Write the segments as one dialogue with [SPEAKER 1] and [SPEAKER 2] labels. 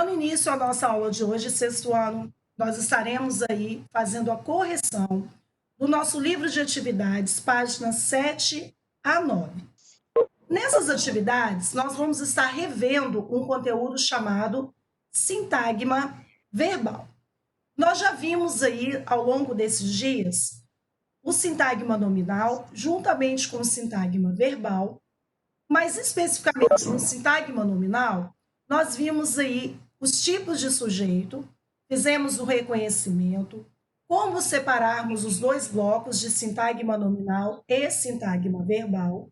[SPEAKER 1] Dando início à nossa aula de hoje, sexto ano, nós estaremos aí fazendo a correção do nosso livro de atividades, páginas 7 a 9. Nessas atividades, nós vamos estar revendo um conteúdo chamado sintagma verbal. Nós já vimos aí, ao longo desses dias, o sintagma nominal, juntamente com o sintagma verbal, mas especificamente no sintagma nominal, nós vimos aí os tipos de sujeito, fizemos o reconhecimento, como separarmos os dois blocos de sintagma nominal e sintagma verbal.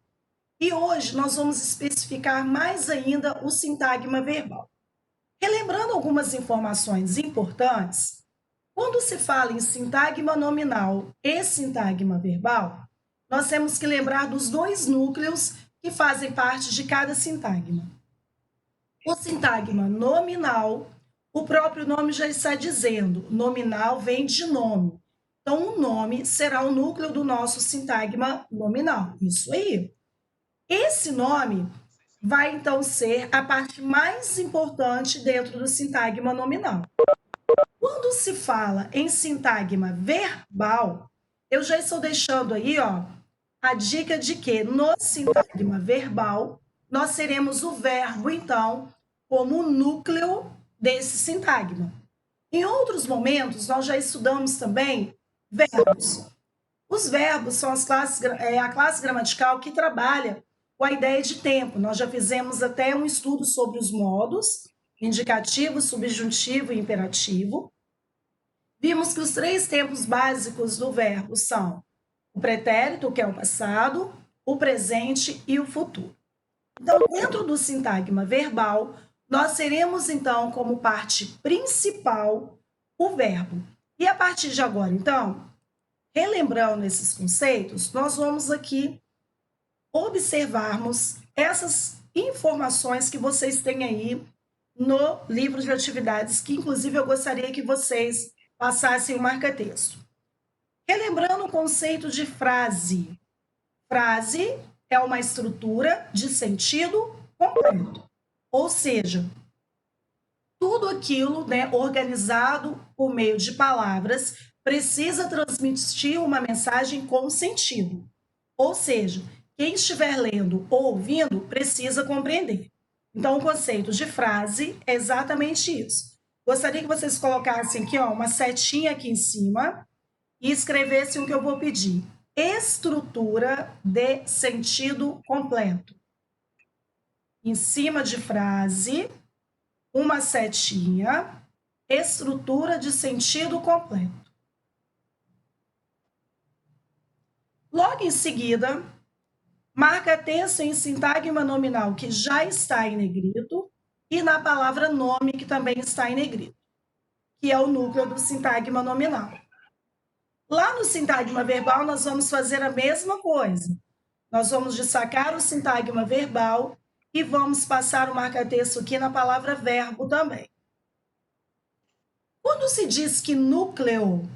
[SPEAKER 1] E hoje nós vamos especificar mais ainda o sintagma verbal. Relembrando algumas informações importantes, quando se fala em sintagma nominal e sintagma verbal, nós temos que lembrar dos dois núcleos que fazem parte de cada sintagma. O sintagma nominal, o próprio nome já está dizendo, nominal vem de nome. Então, o nome será o núcleo do nosso sintagma nominal. Isso aí. Esse nome vai, então, ser a parte mais importante dentro do sintagma nominal. Quando se fala em sintagma verbal, eu já estou deixando aí, ó, a dica de que no sintagma verbal, nós teremos o verbo, então, como núcleo desse sintagma. Em outros momentos, nós já estudamos também verbos. Os verbos são a classe gramatical que trabalha com a ideia de tempo. Nós já fizemos até um estudo sobre os modos, indicativo, subjuntivo e imperativo. Vimos que os três tempos básicos do verbo são o pretérito, que é o passado, o presente e o futuro. Então, dentro do sintagma verbal, nós teremos, então, como parte principal o verbo. E a partir de agora, então, relembrando esses conceitos, nós vamos aqui observarmos essas informações que vocês têm aí no livro de atividades, que inclusive eu gostaria que vocês passassem o marca-texto. Relembrando o conceito de frase. Frase é uma estrutura de sentido completo, ou seja, tudo aquilo, né, organizado por meio de palavras precisa transmitir uma mensagem com sentido, ou seja, quem estiver lendo ou ouvindo precisa compreender. Então, o conceito de frase é exatamente isso. Gostaria que vocês colocassem aqui, ó, uma setinha aqui em cima e escrevessem o que eu vou pedir. Estrutura de sentido completo. Em cima de frase, uma setinha, estrutura de sentido completo. Logo em seguida, marca texto em sintagma nominal, que já está em negrito, e na palavra nome, que também está em negrito, que é o núcleo do sintagma nominal. Lá no sintagma verbal, nós vamos fazer a mesma coisa. Nós vamos destacar o sintagma verbal e vamos passar o marca-texto aqui na palavra verbo também. Quando se diz que núcleo,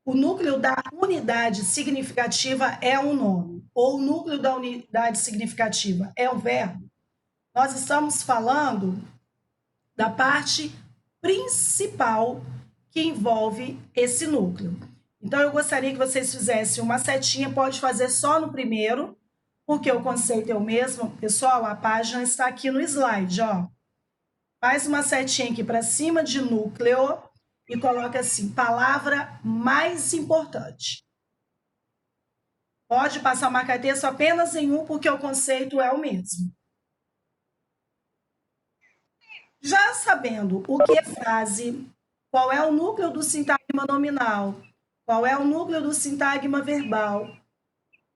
[SPEAKER 1] o núcleo da unidade significativa é um nome, ou o núcleo da unidade significativa é um verbo, nós estamos falando da parte principal que envolve esse núcleo. Então, eu gostaria que vocês fizessem uma setinha, pode fazer só no primeiro, porque o conceito é o mesmo. Pessoal, a página está aqui no slide, ó. Faz uma setinha aqui para cima de núcleo e coloca assim, palavra mais importante. Pode passar o marca-texto apenas em um, porque o conceito é o mesmo. Já sabendo o que é frase, qual é o núcleo do sintagma nominal, qual é o núcleo do sintagma verbal,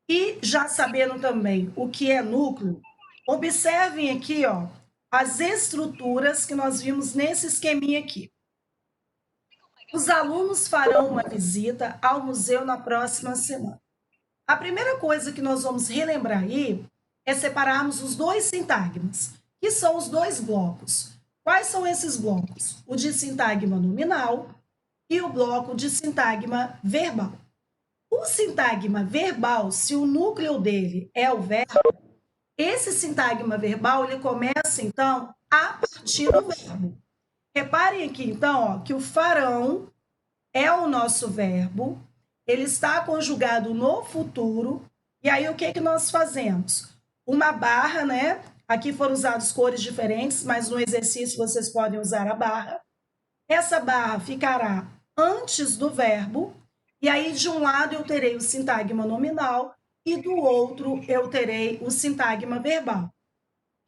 [SPEAKER 1] e já sabendo também o que é núcleo, observem aqui, ó, as estruturas que nós vimos nesse esqueminha aqui. Os alunos farão uma visita ao museu na próxima semana. A primeira coisa que nós vamos relembrar aí é separarmos os dois sintagmas, que são os dois blocos. Quais são esses blocos? O de sintagma nominal e o bloco de sintagma verbal. O sintagma verbal, se o núcleo dele é o verbo, Esse sintagma verbal, ele começa, então, a partir do verbo. Reparem aqui, então, ó, que o farão é o nosso verbo, ele está conjugado no futuro, e aí o que que nós fazemos? Uma barra, né? Aqui foram usadas cores diferentes, mas no exercício vocês podem usar a barra. Essa barra ficará antes do verbo, e aí de um lado eu terei o sintagma nominal e do outro eu terei o sintagma verbal.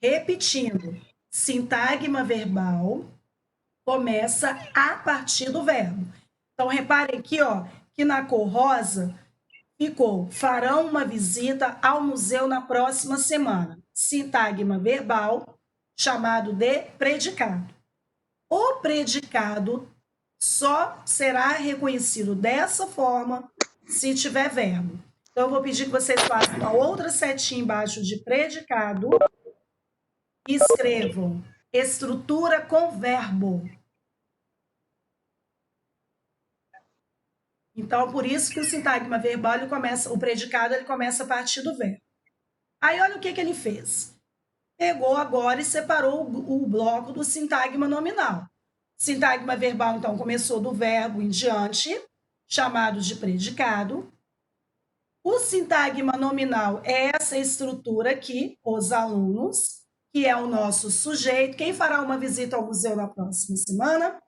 [SPEAKER 1] Repetindo, sintagma verbal começa a partir do verbo. Então, reparem aqui, ó, que na cor rosa ficou: farão uma visita ao museu na próxima semana. Sintagma verbal, chamado de predicado. O predicado só será reconhecido dessa forma se tiver verbo. Então, eu vou pedir que vocês façam uma outra setinha embaixo de predicado e escrevam estrutura com verbo. Então, por isso que o sintagma verbal, ele começa, o predicado, ele começa a partir do verbo. Aí, olha o que ele fez. Pegou agora e separou o bloco do sintagma nominal. Sintagma verbal, então, começou do verbo em diante, chamado de predicado. O sintagma nominal é essa estrutura aqui, os alunos, que é o nosso sujeito. Quem fará uma visita ao museu na próxima semana?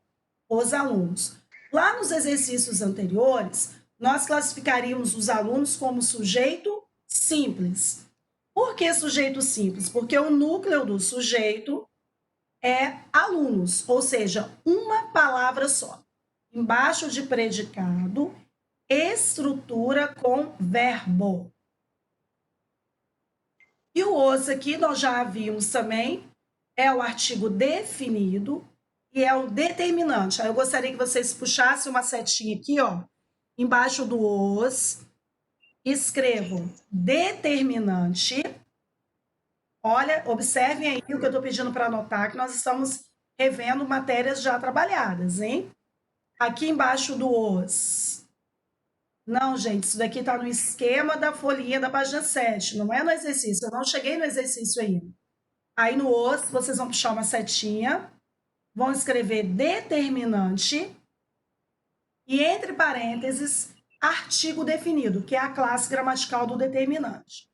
[SPEAKER 1] Os alunos. Lá nos exercícios anteriores, nós classificaríamos os alunos como sujeito simples. Por que sujeito simples? Porque o núcleo do sujeito é alunos, ou seja, uma palavra só. Embaixo de predicado, estrutura com verbo. E o os aqui nós já vimos também, é o artigo definido e é o determinante. Aí eu gostaria que vocês puxassem uma setinha aqui, ó, embaixo do os, escrevam determinante. Olha, observem aí o que eu estou pedindo para anotar, que nós estamos revendo matérias já trabalhadas, hein? Aqui embaixo do os. Não, gente, isso daqui está no esquema da folhinha da página 7, não é no exercício. Eu não cheguei no exercício ainda. Aí no os, vocês vão puxar uma setinha, vão escrever determinante e, entre parênteses, artigo definido, que é a classe gramatical do determinante.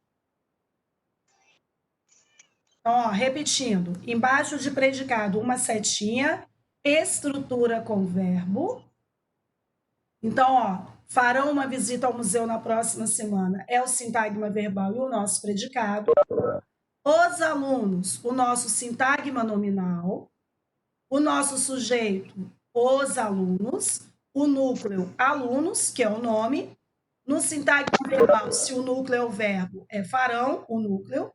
[SPEAKER 1] Então, ó, repetindo, embaixo de predicado, uma setinha, estrutura com verbo. Então, ó, farão uma visita ao museu na próxima semana, é o sintagma verbal e o nosso predicado. Os alunos, o nosso sintagma nominal. O nosso sujeito, os alunos. O núcleo, alunos, que é o nome. No sintagma verbal, se o núcleo é o verbo, é farão, o núcleo.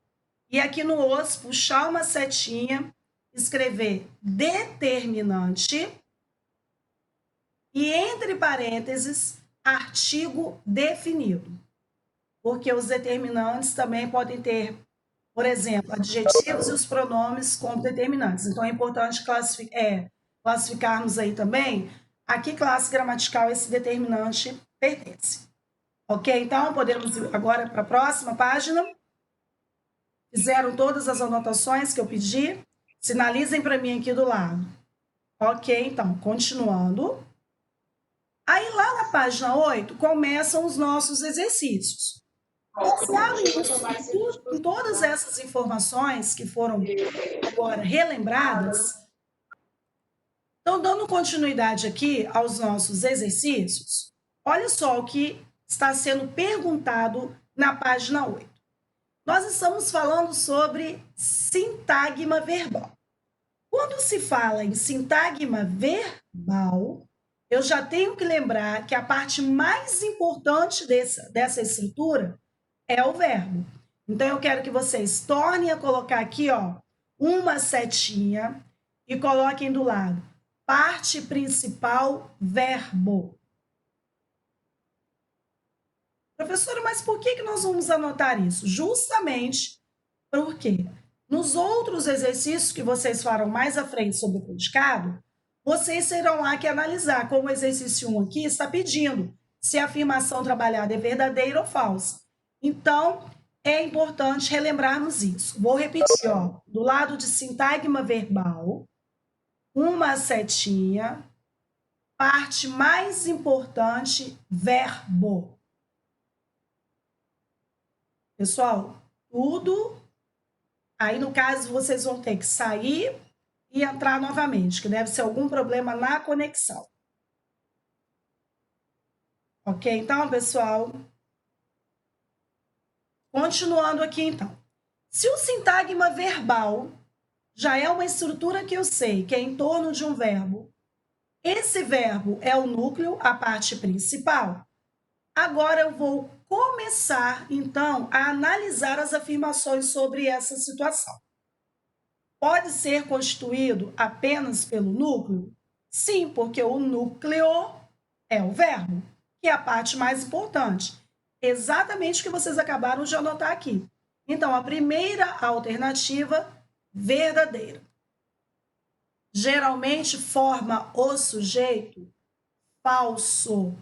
[SPEAKER 1] E aqui no os, puxar uma setinha, escrever determinante e, entre parênteses, artigo definido. Porque os determinantes também podem ter, por exemplo, adjetivos e os pronomes como determinantes. Então, é importante classificarmos aí também a que classe gramatical esse determinante pertence. Ok? Então, podemos ir agora para a próxima página. Fizeram todas as anotações que eu pedi? Sinalizem para mim aqui do lado. Ok, então, continuando. Aí, lá na página 8, começam os nossos exercícios. Baseado em todas essas informações que foram agora relembradas, então, dando continuidade aqui aos nossos exercícios, olha só o que está sendo perguntado na página 8. Nós estamos falando sobre sintagma verbal. Quando se fala em sintagma verbal, eu já tenho que lembrar que a parte mais importante dessa estrutura é o verbo. Então, eu quero que vocês tornem a colocar aqui, ó, uma setinha e coloquem do lado parte principal, verbo. Professora, mas por que nós vamos anotar isso? Justamente porque nos outros exercícios que vocês farão mais à frente sobre o predicado, vocês terão lá que analisar, como o exercício 1 aqui está pedindo se a afirmação trabalhada é verdadeira ou falsa. Então, é importante relembrarmos isso. Vou repetir, ó, do lado de sintagma verbal, uma setinha, parte mais importante, verbo. Pessoal, tudo. Aí, no caso, vocês vão ter que sair e entrar novamente, que deve ser algum problema na conexão. Ok? Então, pessoal, continuando aqui, então. Se o sintagma verbal já é uma estrutura que eu sei, que é em torno de um verbo, esse verbo é o núcleo, a parte principal. Agora eu vou começar, então, a analisar as afirmações sobre essa situação. Pode ser constituído apenas pelo núcleo? Sim, porque o núcleo é o verbo, que é a parte mais importante. Exatamente o que vocês acabaram de anotar aqui. Então, a primeira alternativa, verdadeira. Geralmente forma o sujeito, falso.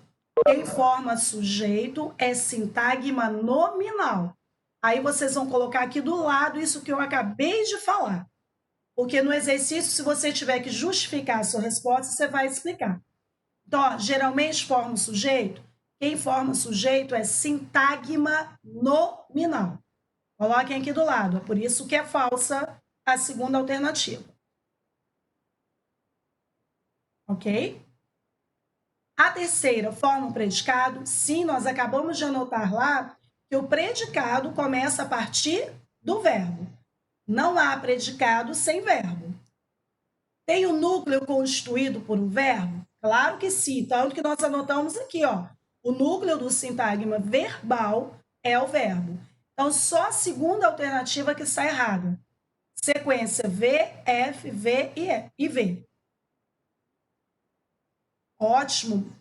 [SPEAKER 1] Quem forma sujeito é sintagma nominal. Aí vocês vão colocar aqui do lado isso que eu acabei de falar. Porque no exercício, se você tiver que justificar a sua resposta, você vai explicar. Então, ó, geralmente forma o sujeito. Quem forma o sujeito é sintagma nominal. Coloquem aqui do lado. É por isso que é falsa a segunda alternativa. Ok? A terceira forma o predicado. Sim, nós acabamos de anotar lá que o predicado começa a partir do verbo. Não há predicado sem verbo. Tem o núcleo constituído por um verbo? Claro que sim, tanto que nós anotamos aqui, ó. O núcleo do sintagma verbal é o verbo. Então, só a segunda alternativa que está errada. Sequência V, F, V e V. Ótimo.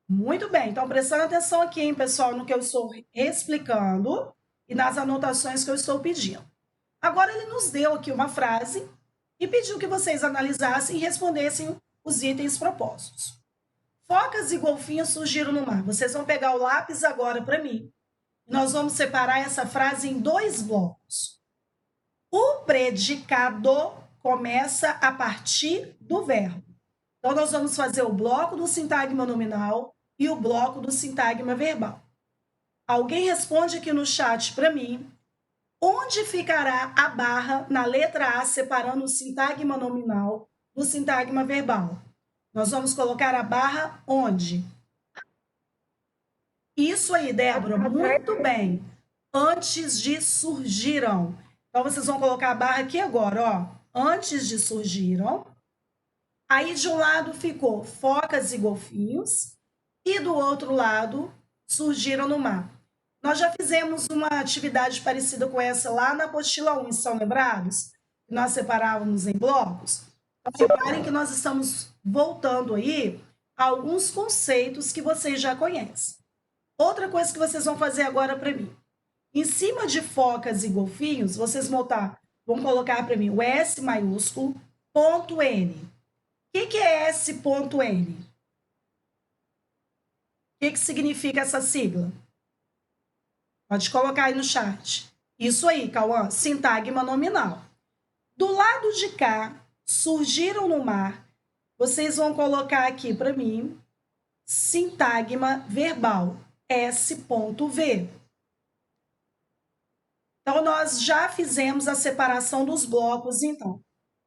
[SPEAKER 1] Muito bem. Então, prestando atenção aqui, hein, pessoal, no que eu estou explicando e nas anotações que eu estou pedindo. Agora, ele nos deu aqui uma frase e pediu que vocês analisassem e respondessem os itens propostos. Focas e golfinhos surgiram no mar. Vocês vão pegar o lápis agora para mim. Nós vamos separar essa frase em dois blocos. O predicado começa a partir do verbo. Então, nós vamos fazer o bloco do sintagma nominal e o bloco do sintagma verbal. Alguém responde aqui no chat para mim. Onde ficará a barra na letra A separando o sintagma nominal do sintagma verbal? Nós vamos colocar a barra onde? Isso aí, Débora, muito bem. Antes de surgiram. Então, vocês vão colocar a barra aqui agora, ó. Antes de surgiram. Aí, de um lado ficou focas e golfinhos. E do outro lado, surgiram no mar. Nós já fizemos uma atividade parecida com essa lá na apostila 1, estão lembrados? Nós separávamos em blocos. Então, reparem que nós estamos voltando aí a alguns conceitos que vocês já conhecem. Outra coisa que vocês vão fazer agora para mim. Em cima de focas e golfinhos, vocês vão colocar para mim o S maiúsculo, ponto N. O que é S ponto N? O que significa essa sigla? Pode colocar aí no chat. Isso aí, Cauã, sintagma nominal. Do lado de cá, surgiram no mar, vocês vão colocar aqui para mim, sintagma verbal, S.V. Então, nós já fizemos a separação dos blocos, então.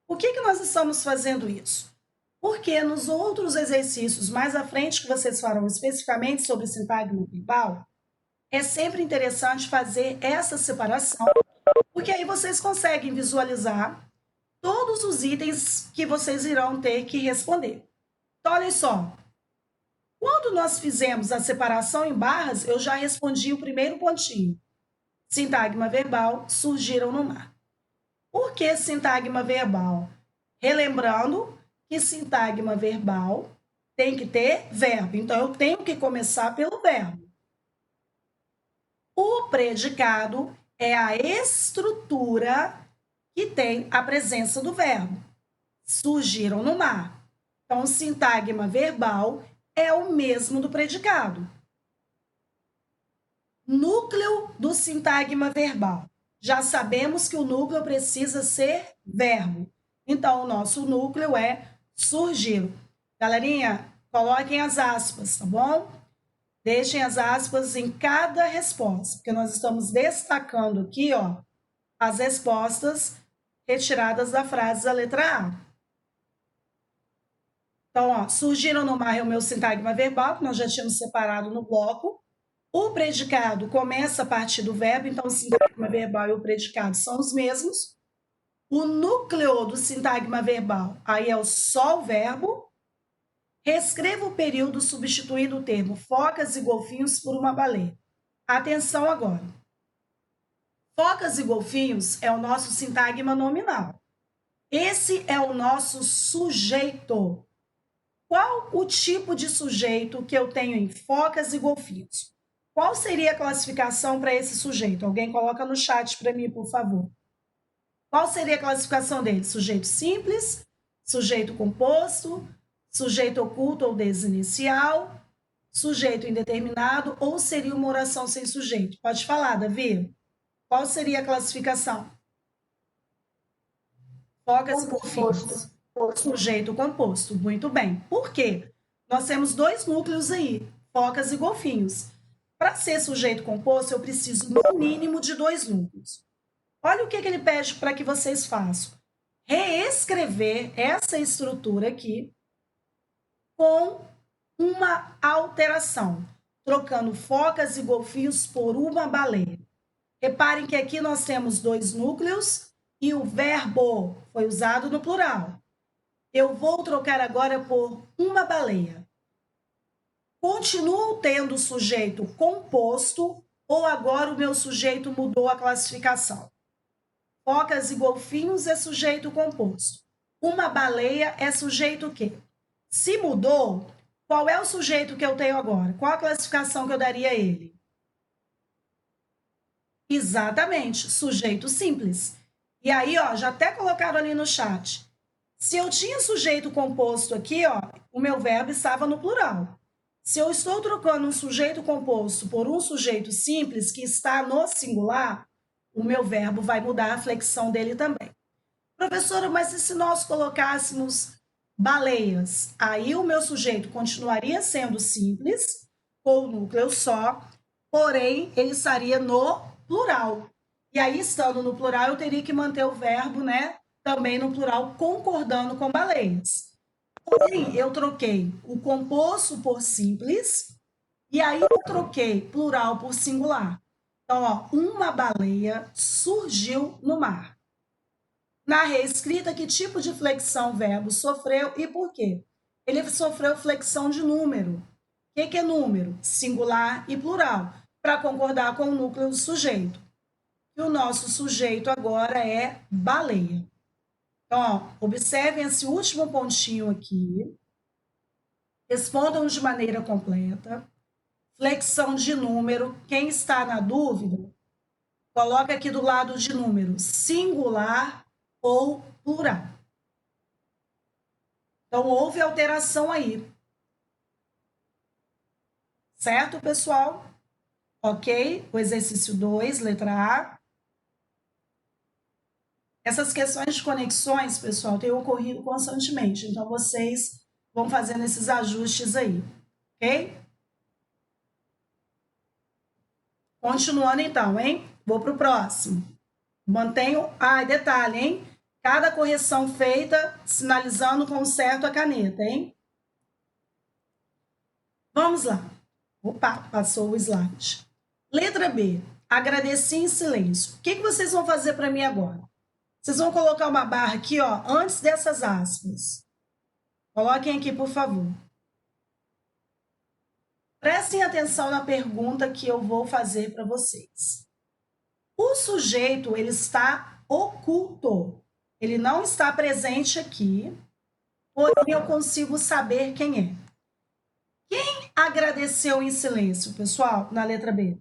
[SPEAKER 1] Por que nós estamos fazendo isso? Porque nos outros exercícios mais à frente que vocês farão especificamente sobre sintagma verbal, é sempre interessante fazer essa separação, porque aí vocês conseguem visualizar todos os itens que vocês irão ter que responder. Então, olha só. Quando nós fizemos a separação em barras, eu já respondi o primeiro pontinho. Sintagma verbal, surgiram no mar. Por que sintagma verbal? Relembrando que sintagma verbal tem que ter verbo. Então, eu tenho que começar pelo verbo. O predicado é a estrutura que tem a presença do verbo. Surgiram no mar. Então, o sintagma verbal é o mesmo do predicado. Núcleo do sintagma verbal. Já sabemos que o núcleo precisa ser verbo. Então, o nosso núcleo é surgir. Galerinha, coloquem as aspas, tá bom? Deixem as aspas em cada resposta, porque nós estamos destacando aqui, ó, as respostas retiradas da frase da letra A. Então, ó, surgiram no mar é o meu sintagma verbal, que nós já tínhamos separado no bloco. O predicado começa a partir do verbo, então o sintagma verbal e o predicado são os mesmos. O núcleo do sintagma verbal, aí é só o verbo. Reescreva o período substituindo o termo focas e golfinhos por uma baleia. Atenção agora. Focas e golfinhos é o nosso sintagma nominal. Esse é o nosso sujeito. Qual o tipo de sujeito que eu tenho em focas e golfinhos? Qual seria a classificação para esse sujeito? Alguém coloca no chat para mim, por favor. Qual seria a classificação dele? Sujeito simples, sujeito composto, sujeito oculto ou desinicial, sujeito indeterminado ou seria uma oração sem sujeito? Pode falar, Davi. Qual seria a classificação? Focas e golfinhos. Sujeito composto. Muito bem. Por quê? Nós temos dois núcleos aí, focas e golfinhos. Para ser sujeito composto, eu preciso no mínimo de dois núcleos. Olha o que ele pede para que vocês façam. Reescrever essa estrutura aqui com uma alteração, trocando focas e golfinhos por uma baleia. Reparem que aqui nós temos dois núcleos e o verbo foi usado no plural. Eu vou trocar agora por uma baleia. Continuo tendo o sujeito composto ou agora o meu sujeito mudou a classificação? Focas e golfinhos é sujeito composto. Uma baleia é sujeito o quê? Se mudou, qual é o sujeito que eu tenho agora? Qual a classificação que eu daria a ele? Exatamente, sujeito simples. E aí, ó, já até colocaram ali no chat. Se eu tinha sujeito composto aqui, ó, o meu verbo estava no plural. Se eu estou trocando um sujeito composto por um sujeito simples que está no singular, o meu verbo vai mudar a flexão dele também. Professora, mas e se nós colocássemos baleias? Aí o meu sujeito continuaria sendo simples, com o núcleo só, porém ele estaria no plural. E aí, estando no plural, eu teria que manter o verbo, né, também no plural, concordando com baleias. Porém, eu troquei o composto por simples, e aí eu troquei plural por singular. Então, ó, uma baleia surgiu no mar. Na reescrita, que tipo de flexão o verbo sofreu e por quê? Ele sofreu flexão de número. O que é número? Singular e plural, para concordar com o núcleo do sujeito. E o nosso sujeito agora é baleia. Então, ó, observem esse último pontinho aqui. Respondam de maneira completa. Flexão de número. Quem está na dúvida, coloca aqui do lado de número singular ou plural. Então, houve alteração aí. Certo, pessoal? Ok? O exercício 2, letra A. Essas questões de conexões, pessoal, têm ocorrido constantemente. Então, vocês vão fazendo esses ajustes aí. Ok? Continuando, então, hein? Vou para o próximo. Mantenho... Ah, detalhe, hein? Cada correção feita, sinalizando com certo a caneta, hein? Vamos lá. Opa, passou o slide. Letra B. Agradeci em silêncio. O que vocês vão fazer para mim agora? Vocês vão colocar uma barra aqui, ó, antes dessas aspas. Coloquem aqui, por favor. Prestem atenção na pergunta que eu vou fazer para vocês. O sujeito, ele está oculto. Ele não está presente aqui, porém eu consigo saber quem é. Quem agradeceu em silêncio, pessoal, na letra B?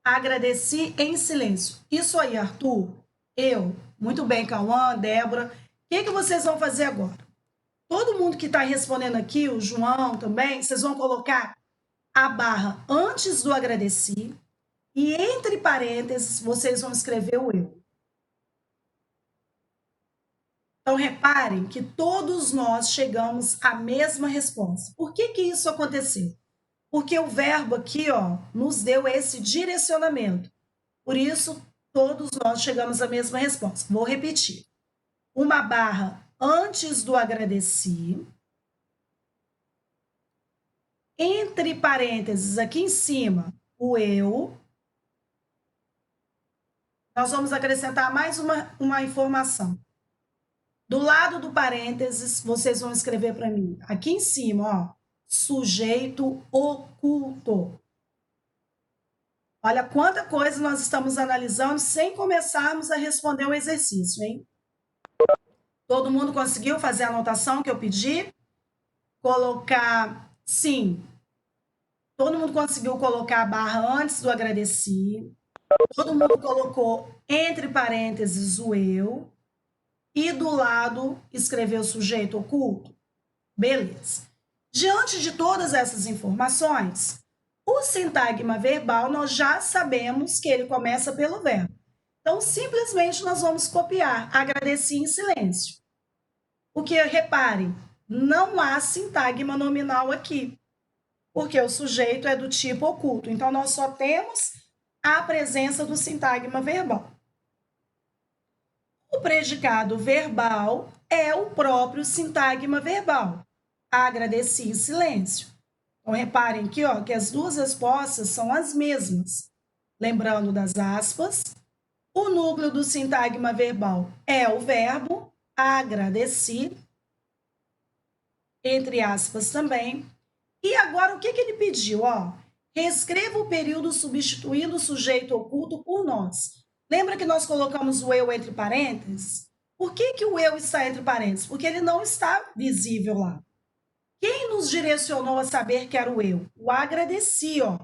[SPEAKER 1] Agradeci em silêncio. Isso aí, Arthur. Eu. Muito bem, Cauã, Débora. O que vocês vão fazer agora? Todo mundo que está respondendo aqui, o João também, vocês vão colocar a barra antes do agradeci e entre parênteses vocês vão escrever o eu. Então, reparem que todos nós chegamos à mesma resposta. Por que isso aconteceu? Porque o verbo aqui, ó, nos deu esse direcionamento. Por isso, todos nós chegamos à mesma resposta. Vou repetir. Uma barra antes do agradeci. Entre parênteses, aqui em cima, o eu. Nós vamos acrescentar mais uma informação. Do lado do parênteses, vocês vão escrever para mim, aqui em cima, ó, sujeito oculto. Olha quanta coisa nós estamos analisando sem começarmos a responder o exercício, hein? Todo mundo conseguiu fazer a anotação que eu pedi? Colocar, sim. Todo mundo conseguiu colocar a barra antes do agradeci. Todo mundo colocou entre parênteses o eu. E do lado escreveu sujeito oculto. Beleza. Diante de todas essas informações, o sintagma verbal nós já sabemos que ele começa pelo verbo. Então, simplesmente nós vamos copiar agradeci em silêncio. Porque, reparem, não há sintagma nominal aqui, porque o sujeito é do tipo oculto. Então, nós só temos a presença do sintagma verbal. O predicado verbal é o próprio sintagma verbal. Agradeci em silêncio. Então, reparem aqui, ó, que as duas respostas são as mesmas. Lembrando das aspas, o núcleo do sintagma verbal é o verbo agradeci, entre aspas também. E agora, o que ele pediu? Ó, reescreva o período substituindo o sujeito oculto por nós. Lembra que nós colocamos o eu entre parênteses? Por que o eu está entre parênteses? Porque ele não está visível lá. Quem nos direcionou a saber que era o eu? O agradeci, ó,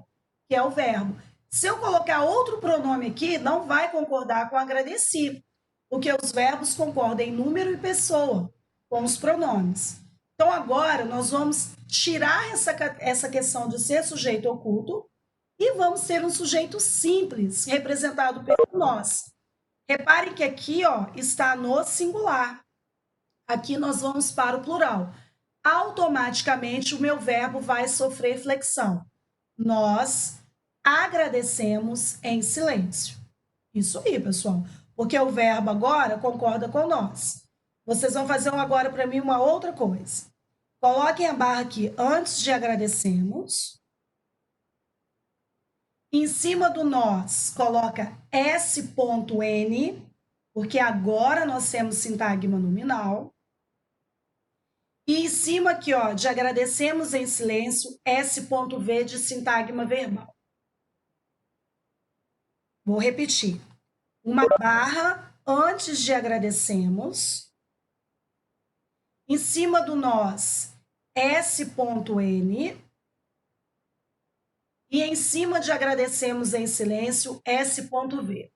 [SPEAKER 1] que é o verbo. Se eu colocar outro pronome aqui, não vai concordar com agradeci, porque os verbos concordam em número e pessoa com os pronomes. Então, agora, nós vamos tirar essa questão de ser sujeito oculto e vamos ter um sujeito simples, representado pelo nós. Reparem que aqui, ó, está no singular. Aqui nós vamos para o plural. Automaticamente, o meu verbo vai sofrer flexão. Nós agradecemos em silêncio. Isso aí, pessoal. Porque o verbo agora concorda com nós. Vocês vão fazer agora para mim uma outra coisa. Coloquem a barra aqui antes de agradecemos. Em cima do nós, coloca S.N, porque agora nós temos sintagma nominal. E em cima aqui, ó, de agradecemos em silêncio, S.V de sintagma verbal. Vou repetir. Uma barra antes de agradecemos. Em cima do nós, S.N. E em cima de agradecemos em silêncio, S.V.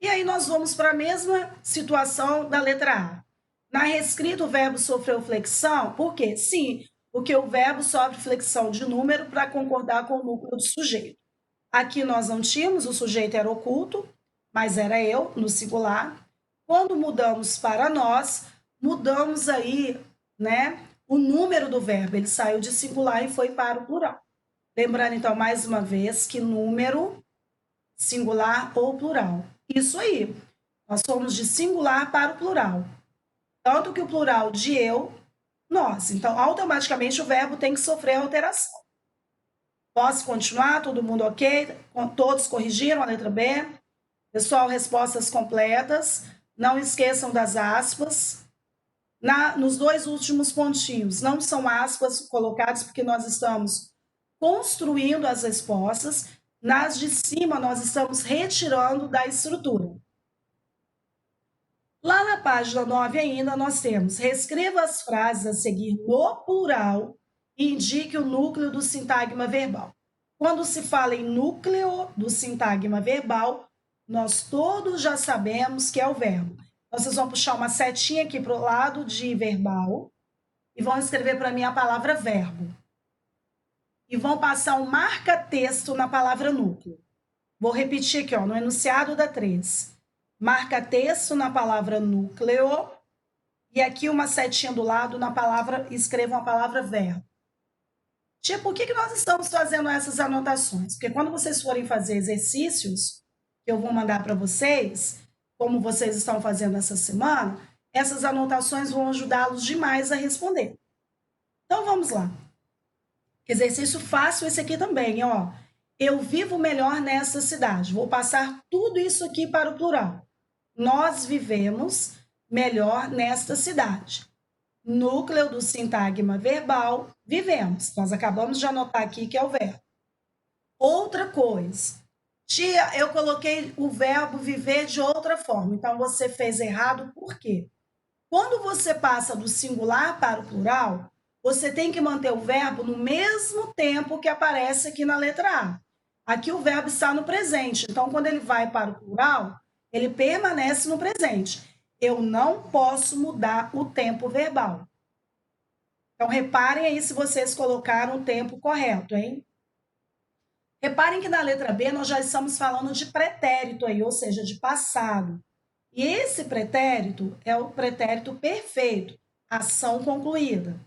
[SPEAKER 1] E aí nós vamos para a mesma situação da letra A. Na reescrita, o verbo sofreu flexão, por quê? Sim, porque o verbo sofre flexão de número para concordar com o núcleo do sujeito. Aqui nós não tínhamos, o sujeito era oculto, mas era eu, no singular. Quando mudamos para nós, mudamos aí, né, o número do verbo. Ele saiu de singular e foi para o plural. Lembrando, então, mais uma vez, que número, singular ou plural. Isso aí. Nós fomos de singular para o plural. Tanto que o plural de eu, nós. Então, automaticamente, o verbo tem que sofrer alteração. Posso continuar? Todo mundo ok? Todos corrigiram a letra B? Pessoal, respostas completas. Não esqueçam das aspas. Nos dois últimos pontinhos, não são aspas colocadas porque nós estamos construindo as respostas. Nas de cima, nós estamos retirando da estrutura. Lá na página 9 ainda, nós temos reescreva as frases a seguir no plural e indique o núcleo do sintagma verbal. Quando se fala em núcleo do sintagma verbal, nós todos já sabemos que é o verbo. Vocês vão puxar uma setinha aqui para o lado de verbal e vão escrever para mim a palavra verbo. e vão passar um marca-texto na palavra núcleo. Vou repetir aqui, ó, no enunciado da 3. Marca-texto na palavra núcleo e aqui uma setinha do lado na palavra, escrevam a palavra verbo. Tia, por que nós estamos fazendo essas anotações? Porque quando vocês forem fazer exercícios, que eu vou mandar para vocês, como vocês estão fazendo essa semana, essas anotações vão ajudá-los demais a responder. Então, vamos lá. Exercício fácil esse aqui também, ó. Eu vivo melhor nessa cidade. Vou passar tudo isso aqui para o plural. Nós vivemos melhor nesta cidade. Núcleo do sintagma verbal, vivemos. Nós acabamos de anotar aqui que é o verbo. Outra coisa. Tia, eu coloquei o verbo viver de outra forma. Então, você fez errado por quê? Quando você passa do singular para o plural, você tem que manter o verbo no mesmo tempo que aparece aqui na letra A. Aqui o verbo está no presente. Então, quando ele vai para o plural, ele permanece no presente. Eu não posso mudar o tempo verbal. Então, reparem aí se vocês colocaram o tempo correto, hein? Reparem que na letra B nós já estamos falando de pretérito aí, ou seja, de passado. E esse pretérito é o pretérito perfeito, ação concluída.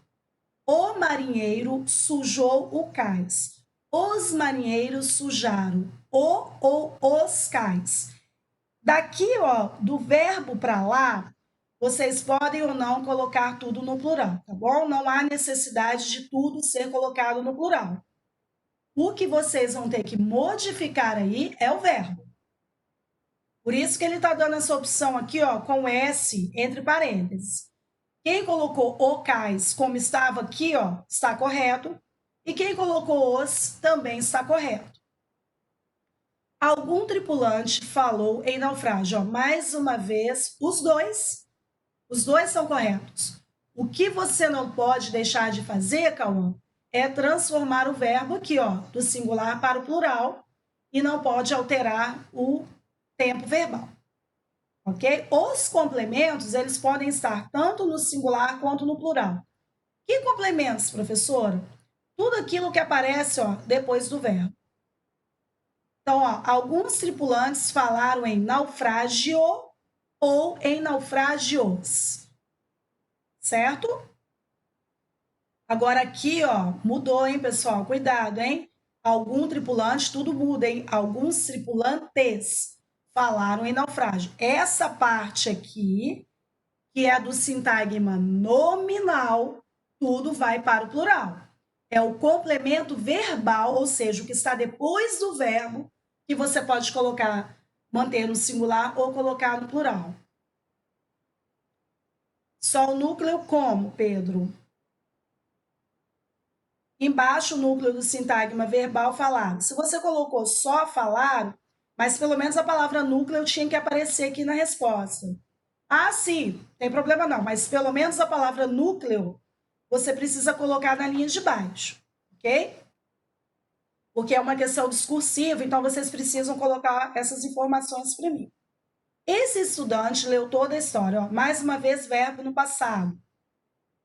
[SPEAKER 1] O marinheiro sujou o cais. Os marinheiros sujaram o ou os cais. Daqui, ó, do verbo para lá, vocês podem ou não colocar tudo no plural, tá bom? Não há necessidade de tudo ser colocado no plural. O que vocês vão ter que modificar aí é o verbo. Por isso que ele está dando essa opção aqui, ó, com S entre parênteses. Quem colocou o cais como estava aqui, ó, está correto. E quem colocou os também está correto. Algum tripulante falou em naufrágio. Ó, mais uma vez, os dois são corretos. O que você não pode deixar de fazer, Cauã, é transformar o verbo aqui, ó, do singular para o plural e não pode alterar o tempo verbal. Ok? Os complementos, eles podem estar tanto no singular quanto no plural. Que complementos, professora? Tudo aquilo que aparece, ó, depois do verbo. Então, ó, alguns tripulantes falaram em naufrágio ou em naufrágios. Certo? Agora aqui, ó, mudou, hein, pessoal? Cuidado, hein? Algum tripulante, tudo muda, hein? Alguns tripulantes falaram em naufrágio. Essa parte aqui, que é do sintagma nominal, tudo vai para o plural. É o complemento verbal, ou seja, o que está depois do verbo, que você pode colocar, manter no singular ou colocar no plural. Só o núcleo como, Pedro? Embaixo, o núcleo do sintagma verbal falado. Se você colocou só falar, mas pelo menos a palavra núcleo tinha que aparecer aqui na resposta. Ah, sim, tem problema não, mas pelo menos a palavra núcleo você precisa colocar na linha de baixo, ok? Porque é uma questão discursiva, então vocês precisam colocar essas informações para mim. Esse estudante leu toda a história, ó, mais uma vez, verbo no passado.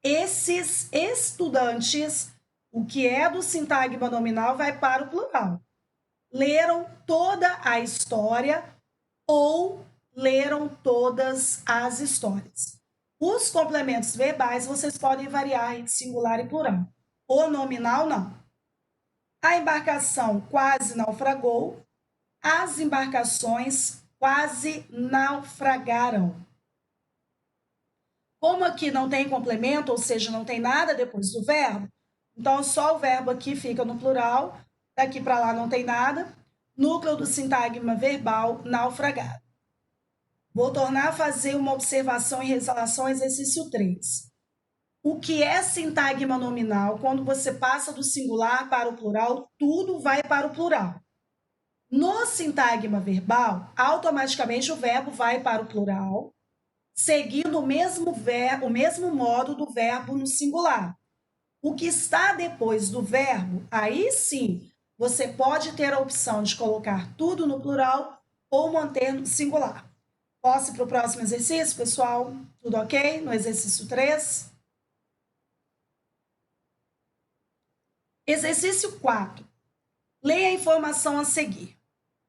[SPEAKER 1] Esses estudantes, o que é do sintagma nominal vai para o plural. Leram toda a história ou leram todas as histórias. Os complementos verbais vocês podem variar em singular e plural. O nominal, não. A embarcação quase naufragou. As embarcações quase naufragaram. Como aqui não tem complemento, ou seja, não tem nada depois do verbo, então só o verbo aqui fica no plural, daqui para lá não tem nada. Núcleo do sintagma verbal, naufragado. Vou tornar a fazer uma observação em relação ao exercício 3. O que é sintagma nominal? Quando você passa do singular para o plural, tudo vai para o plural. No sintagma verbal, automaticamente o verbo vai para o plural, seguindo o mesmo modo do verbo no singular. O que está depois do verbo, aí sim, você pode ter a opção de colocar tudo no plural ou manter no singular. Posso ir para o próximo exercício, pessoal? Tudo ok? No exercício 3. Exercício 4. Leia a informação a seguir.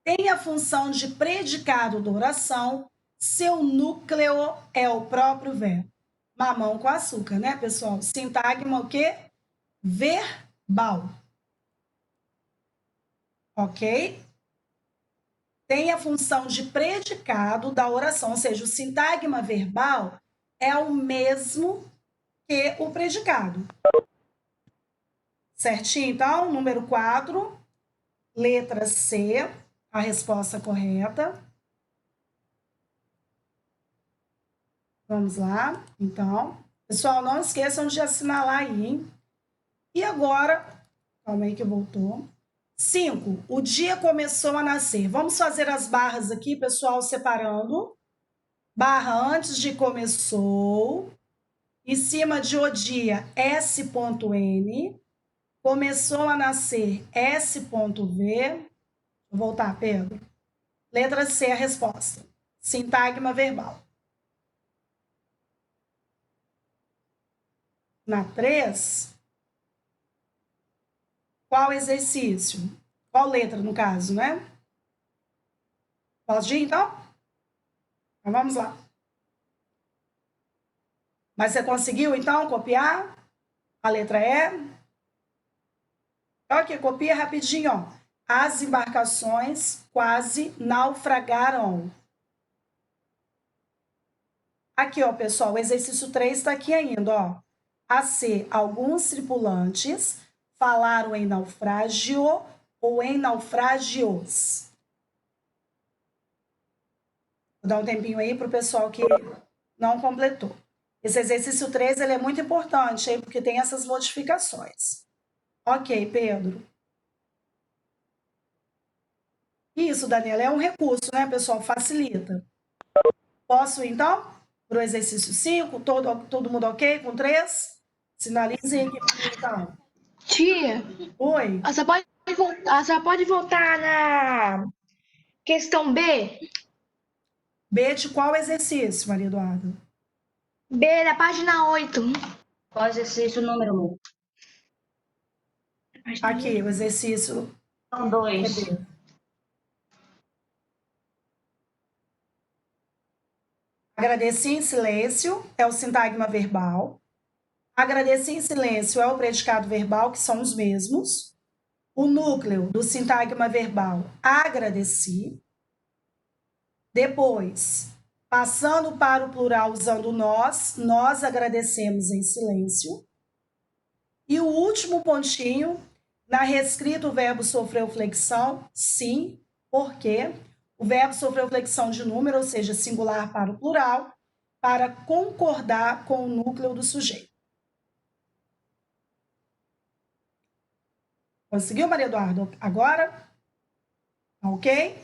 [SPEAKER 1] Tem a função de predicado da oração, seu núcleo é o próprio verbo. Mamão com açúcar, né, pessoal? Sintagma o quê? Verbal. Ok? Tem a função de predicado da oração, ou seja, o sintagma verbal é o mesmo que o predicado. Certinho? Então, número 4, letra C, a resposta correta. Vamos lá, então. Pessoal, não esqueçam de assinalar aí, hein? E agora, calma aí que voltou. 5, o dia começou a nascer. Vamos fazer as barras aqui, pessoal, separando. Barra antes de começou. Em cima de o dia, S.N. Começou a nascer, S.V. Vou voltar, Pedro. Letra C, a resposta. Sintagma verbal. Na 3, qual exercício? Qual letra, no caso, né? Pode ir, então? Então, vamos lá. Mas você conseguiu, então, copiar? A letra E? Ok, copia rapidinho, ó. As embarcações quase naufragaram. Aqui, ó, pessoal, o exercício 3 está aqui ainda, ó. A C, alguns tripulantes falaram em naufrágio ou em naufrágios. Vou dar um tempinho aí para o pessoal que não completou. Esse exercício 3 ele é muito importante, hein, porque tem essas modificações. Ok, Pedro. Isso, Daniela, é um recurso, né, pessoal? Facilita. Posso, então, para o exercício 5? Todo mundo ok com 3? Sinalizem aqui, então.
[SPEAKER 2] Tia,
[SPEAKER 1] Oi.
[SPEAKER 2] a senhora pode voltar na questão B?
[SPEAKER 1] B de qual exercício, Maria Eduarda?
[SPEAKER 2] B da página 8.
[SPEAKER 3] Qual exercício número 1?
[SPEAKER 1] Aqui, o exercício.
[SPEAKER 3] São 2.
[SPEAKER 1] Agradecer em silêncio é o sintagma verbal. Agradecer em silêncio é o predicado verbal, que são os mesmos. O núcleo do sintagma verbal, agradeci. Depois, passando para o plural usando nós agradecemos em silêncio. E o último pontinho, na reescrita o verbo sofreu flexão, sim, porque o verbo sofreu flexão de número, ou seja, singular para o plural, para concordar com o núcleo do sujeito. Conseguiu, Maria Eduarda? Agora? Ok?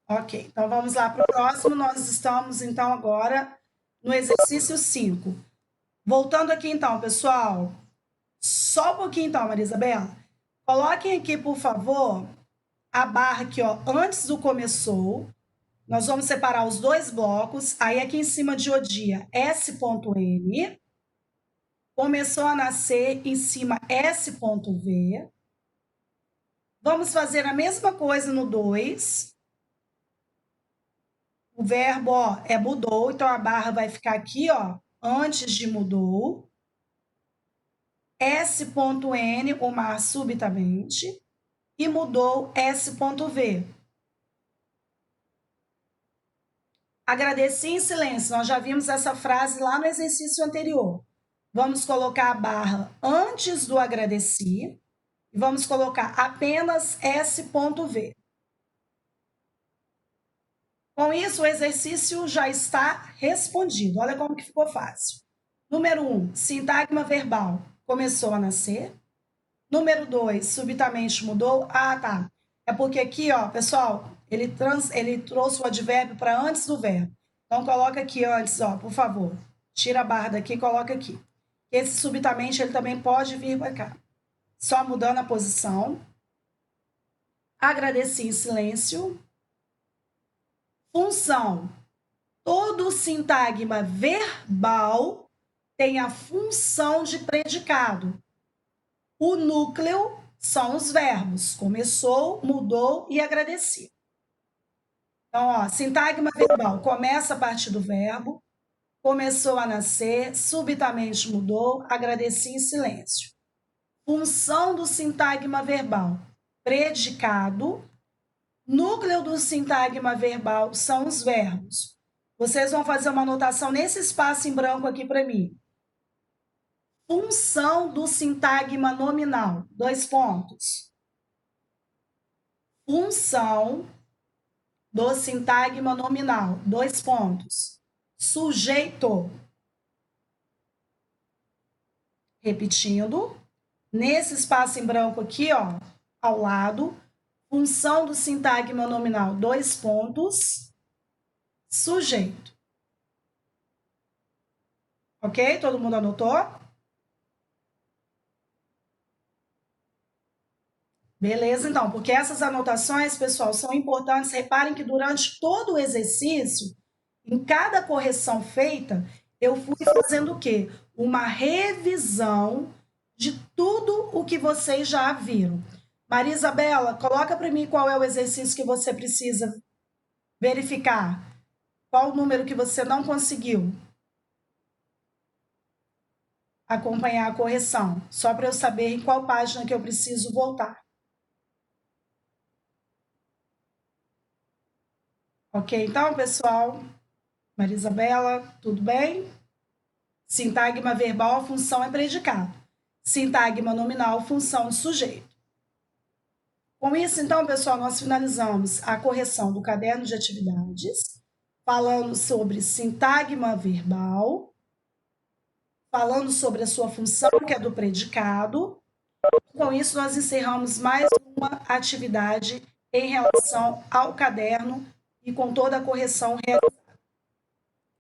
[SPEAKER 1] Ok, então vamos lá para o próximo. Nós estamos, então, agora no exercício 5. Voltando aqui, então, pessoal. Só um pouquinho, então, Maria Isabela. Coloquem aqui, por favor, a barra aqui, ó, antes do começou. Nós vamos separar os dois blocos. Aí, aqui em cima de o dia, S.N. Começou a nascer em cima S.V. Vamos fazer a mesma coisa no 2. O verbo, ó, é mudou, então a barra vai ficar aqui, ó, antes de mudou. S.N, o mar subitamente. E mudou S.V. Agradeci em silêncio. Nós já vimos essa frase lá no exercício anterior. Vamos colocar a barra antes do agradeci e vamos colocar apenas S.V. Com isso, o exercício já está respondido. Olha como que ficou fácil. Número 1, sintagma verbal. Começou a nascer. Número 2, subitamente mudou. Ah, tá. É porque aqui, ó, pessoal, ele trouxe o advérbio para antes do verbo. Então, coloca aqui antes, ó, por favor. Tira a barra daqui e coloca aqui. Esse subitamente, ele também pode vir para cá. Só mudando a posição. Agradeci em silêncio. Função. Todo sintagma verbal tem a função de predicado. O núcleo são os verbos. Começou, mudou e agradeci. Então, ó, sintagma verbal começa a partir do verbo, começou a nascer, subitamente mudou, agradeci em silêncio. Função do sintagma verbal, predicado. Núcleo do sintagma verbal são os verbos. Vocês vão fazer uma anotação nesse espaço em branco aqui para mim. Função do sintagma nominal, 2 pontos. Função do sintagma nominal, 2 pontos. Sujeito. Repetindo, nesse espaço em branco aqui, ó, ao lado, função do sintagma nominal, 2 pontos. Sujeito. Ok? Todo mundo anotou? Beleza, então, porque essas anotações, pessoal, são importantes. Reparem que durante todo o exercício, em cada correção feita, eu fui fazendo o quê? Uma revisão de tudo o que vocês já viram. Maria Isabela, coloca para mim qual é o exercício que você precisa verificar. Qual o número que você não conseguiu acompanhar a correção? Só para eu saber em qual página que eu preciso voltar. Ok, então, pessoal, Maria Isabela, tudo bem? Sintagma verbal, a função é predicado. Sintagma nominal, função de sujeito. Com isso, então, pessoal, nós finalizamos a correção do caderno de atividades, falando sobre sintagma verbal, falando sobre a sua função, que é do predicado. Com isso, nós encerramos mais uma atividade em relação ao caderno e com toda a correção realizada.